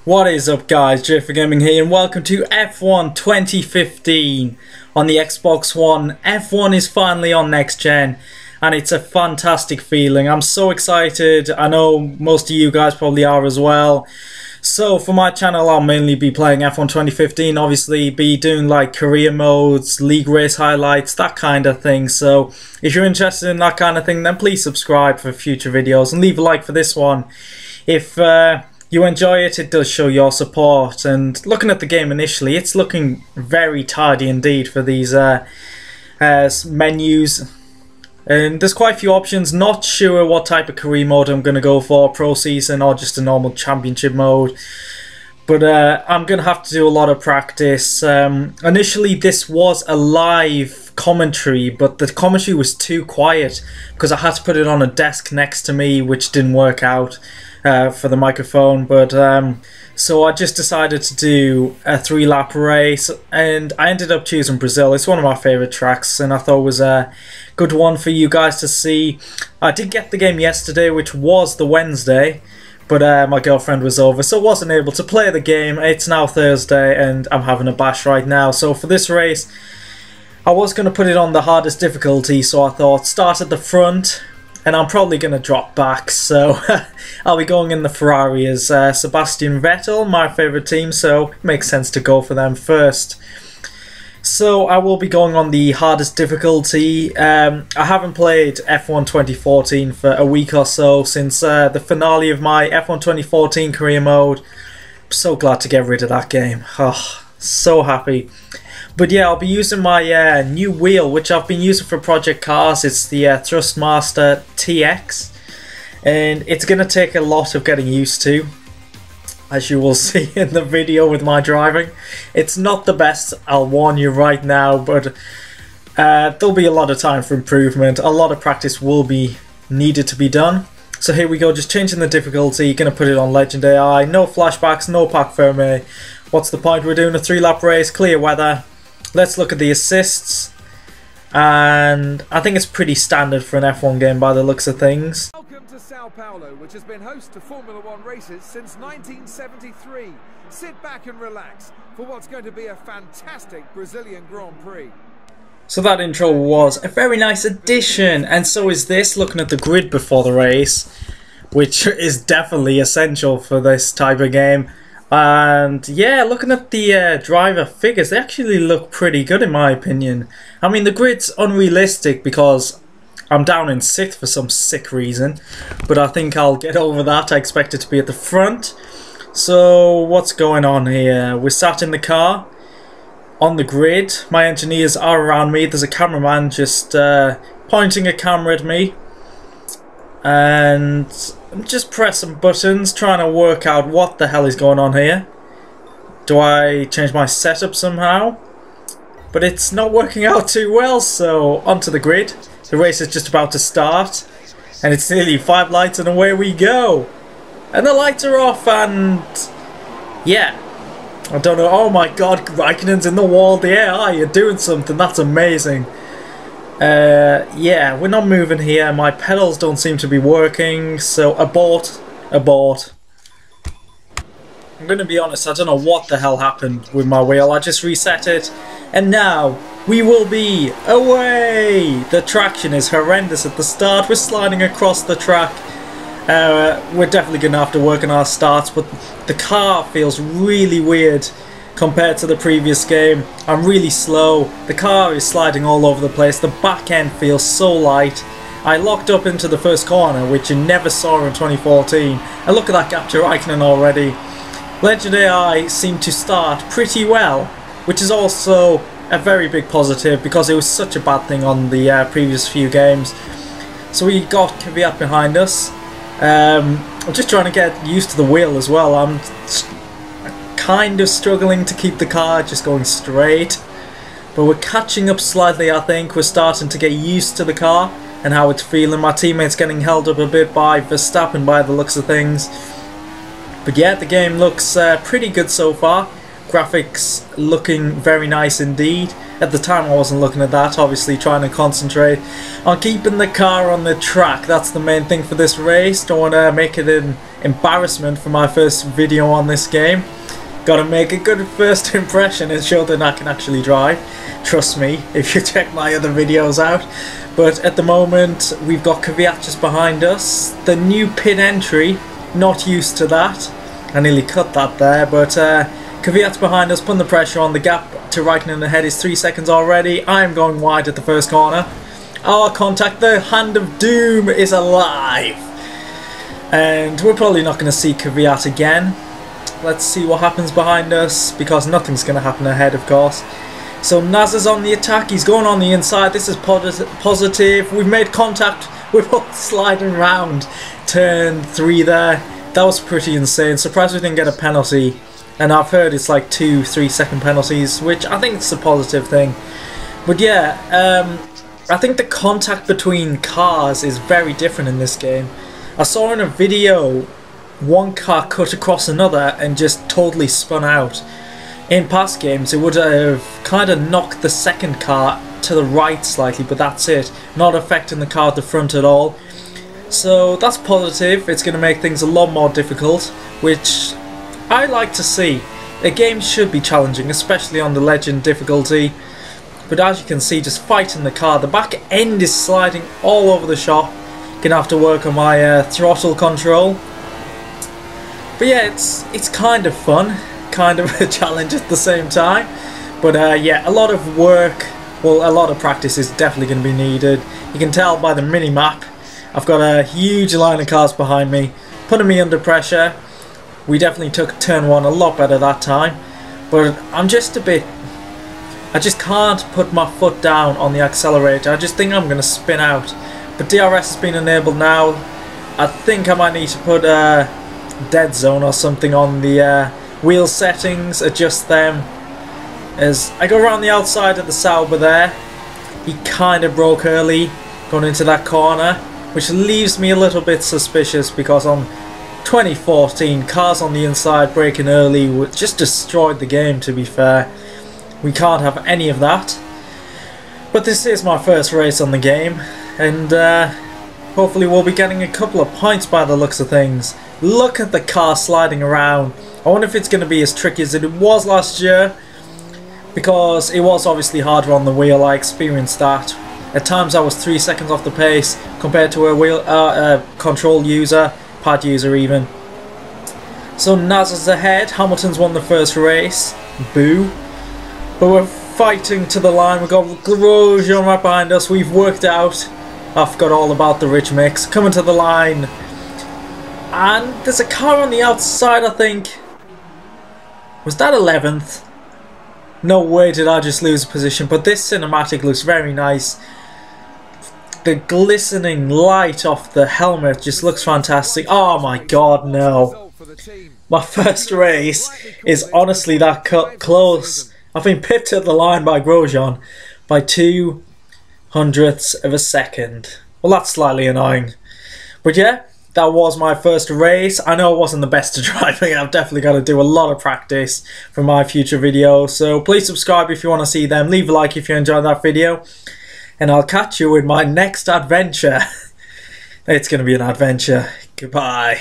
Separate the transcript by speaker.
Speaker 1: What is up, guys? JayFerGaming here, and welcome to F1 2015 on the Xbox One. F1 is finally on next gen, and it's a fantastic feeling. I'm so excited. I know most of you guys probably are as well. So for my channel, I'll mainly be playing F1 2015, obviously be doing like career modes, league race highlights, that kind of thing. So if you're interested in that kind of thing, then please subscribe for future videos and leave a like for this one. If you enjoy it, it does show your support. And looking at the game initially, it's looking very tidy indeed for these menus. And there's quite a few options. Not sure what type of career mode I'm going to go for, pro season or just a normal championship mode. But I'm going to have to do a lot of practice. Initially this was a live commentary, but the commentary was too quiet because I had to put it on a desk next to me, which didn't work out for the microphone. But so I just decided to do a 3-lap race, and I ended up choosing Brazil. It's one of my favourite tracks, and I thought it was a good one for you guys to see. I did get the game yesterday, which was the Wednesday, but my girlfriend was over, so I wasn't able to play the game. It's now Thursday, and I'm having a bash right now. So for this race, I was going to put it on the hardest difficulty, so I thought start at the front, and I'm probably going to drop back, so I'll be going in the Ferrari as Sebastian Vettel, my favourite team, so it makes sense to go for them first. So I will be going on the hardest difficulty. I haven't played F1 2014 for a week or so since the finale of my F1 2014 career mode. I'm so glad to get rid of that game. Oh, so happy. But yeah, I'll be using my new wheel, which I've been using for Project Cars. It's the Thrustmaster TX, and it's going to take a lot of getting used to, as you will see in the video with my driving. It's not the best, I'll warn you right now, but there'll be a lot of time for improvement. A lot of practice will be needed to be done. So here we go, just changing the difficulty, going to put it on Legend AI, no flashbacks, no pack ferme. What's the point? We're doing a 3-lap race, clear weather. Let's look at the assists, and I think it's pretty standard for an F1 game by the looks of things.
Speaker 2: Welcome to Sao Paulo, which has been host to Formula One races since 1973. Sit back and relax for what's going to be a fantastic Brazilian Grand Prix.
Speaker 1: So that intro was a very nice addition, and so is this, looking at the grid before the race, which is definitely essential for this type of game. And yeah, looking at the driver figures, they actually look pretty good in my opinion. I mean, the grid's unrealistic because I'm down in 6th for some sick reason, but I think I'll get over that. I expect it to be at the front. So what's going on here? We're sat in the car on the grid. My engineers are around me. There's a cameraman just pointing a camera at me, and I'm just pressing buttons, trying to work out what the hell is going on here. Do I change my setup somehow? But it's not working out too well, so onto the grid. The race is just about to start, and it's nearly 5 lights and away we go. And the lights are off, and yeah, I don't know. Oh my god, Raikkonen's in the wall. The AI, you're doing something. That's amazing. Yeah, we're not moving here. My pedals don't seem to be working, so abort. I'm going to be honest, I don't know what the hell happened with my wheel. I just reset it, and now we will be away. The traction is horrendous at the start. We're sliding across the track. We're definitely going to have to work on our starts, but the car feels really weird compared to the previous game. I'm really slow. The car is sliding all over the place. The back end feels so light. I locked up into the first corner, which you never saw in 2014. And look at that gap to Raikkonen already. Legend AI seemed to start pretty well, which is also a very big positive because it was such a bad thing on the previous few games. So we got Kvyat behind us. I'm just trying to get used to the wheel as well. I'm kind of struggling to keep the car just going straight, but we're catching up slightly. I think we're starting to get used to the car and how it's feeling. My teammate's getting held up a bit by Verstappen by the looks of things, but yeah, the game looks pretty good so far. graphics looking very nice indeed. At the time I wasn't looking at that, obviously trying to concentrate on keeping the car on the track. That's the main thing for this race. Don't want to make it an embarrassment for my first video on this game. Gotta make a good first impression and show that I can actually drive. Trust me, if you check my other videos out. But at the moment, we've got Kvyat just behind us. The new pit entry, not used to that. I nearly cut that there, but Kvyat's behind us, putting the pressure on. The gap to Raikkonen ahead is 3 seconds already. I am going wide at the first corner. Our contact, the Hand of Doom, is alive. And we're probably not going to see Kvyat again. Let's see what happens behind us, because nothing's going to happen ahead, of course. So Naz is on the attack, he's going on the inside, this is positive. We've made contact, we're both sliding around. Turn 3 there, that was pretty insane. Surprised we didn't get a penalty. And I've heard it's like 2-3 second penalties, which I think is a positive thing. But yeah, I think the contact between cars is very different in this game. I saw in a video one car cut across another and just totally spun out. In past games it would have kind of knocked the second car to the right slightly, but that's it, not affecting the car at the front at all. So that's positive. It's going to make things a lot more difficult, which I like to see. A game should be challenging, especially on the legend difficulty. But as you can see, just fighting the car, the back end is sliding all over the shop. Gonna have to work on my throttle control. But yeah, it's kind of fun, kind of a challenge at the same time. But yeah, a lot of work, well, a lot of practice is definitely going to be needed. You can tell by the mini-map, I've got a huge line of cars behind me, putting me under pressure. We definitely took turn 1 a lot better that time. But I'm just a bit, I just can't put my foot down on the accelerator. I just think I'm going to spin out. But DRS has been enabled now. I think I might need to put dead zone or something on the wheel settings, adjust them. As I go around the outside of the Sauber there, he kind of broke early going into that corner, which leaves me a little bit suspicious, because on 2014 cars on the inside breaking early would just destroyed the game, to be fair. We can't have any of that. But this is my first race on the game, and hopefully we'll be getting a couple of points by the looks of things. Look at the car sliding around. I wonder if it's going to be as tricky as it was last year, because it was obviously harder on the wheel. I experienced that. At times I was 3 seconds off the pace compared to a wheel control user, pad user even. So Naz is ahead. Hamilton's won the first race. Boo. But we're fighting to the line. We've got Grosjean right behind us. We've worked out. I forgot all about the rich mix. Coming to the line. And there's a car on the outside, I think. Was that 11th? No way did I just lose a position. But this cinematic looks very nice. The glistening light off the helmet just looks fantastic. Oh my god, no. My first race is honestly that close. I've been pipped at the line by Grosjean by 0.02 of a second. Well, that's slightly annoying. But yeah, that was my first race. I know it wasn't the best at driving. I've definitely got to do a lot of practice for my future videos. So please subscribe if you want to see them. Leave a like if you enjoyed that video. And I'll catch you in my next adventure. It's going to be an adventure. Goodbye.